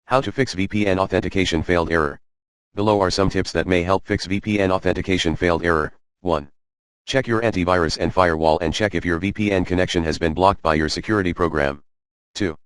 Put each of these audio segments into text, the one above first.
How to fix VPN authentication failed error. Below are some tips that may help fix VPN authentication failed error. 1. Check your antivirus and firewall and check if your VPN connection has been blocked by your security program. 2.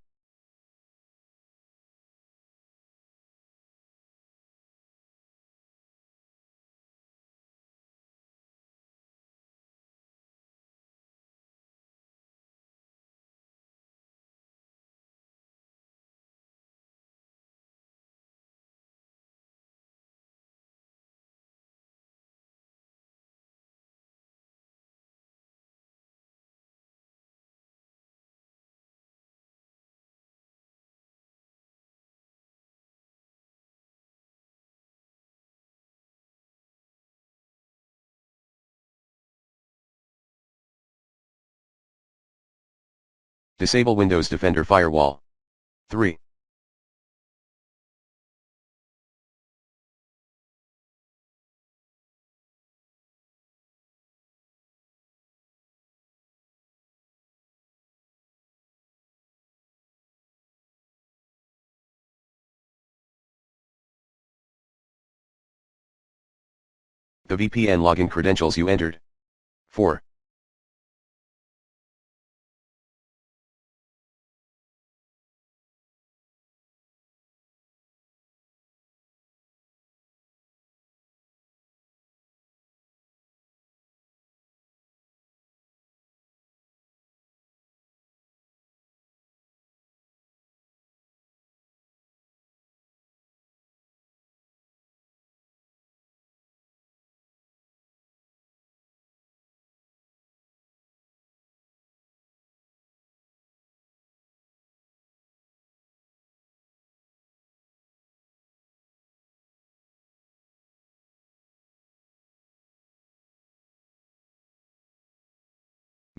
Disable Windows Defender Firewall. 3. The VPN login credentials you entered. 4.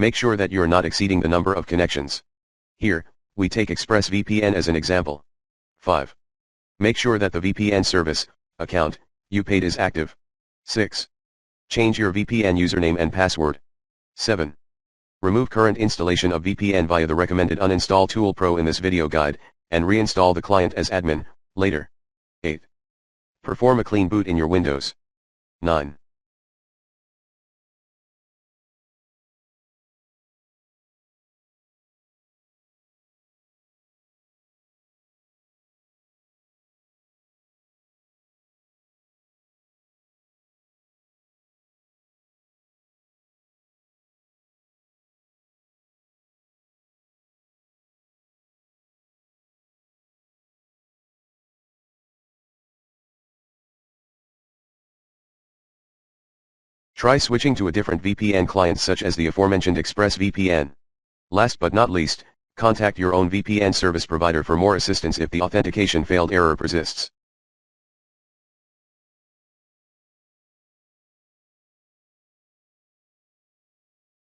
Make sure that you're not exceeding the number of connections. Here, we take ExpressVPN as an example. 5. Make sure that the VPN service, account, you paid is active. 6. Change your VPN username and password. 7. Remove current installation of VPN via the recommended uninstall tool Pro in this video guide, and reinstall the client as admin, later. 8. Perform a clean boot in your Windows. 9. Try switching to a different VPN client such as the aforementioned ExpressVPN. Last but not least, contact your own VPN service provider for more assistance if the authentication failed error persists.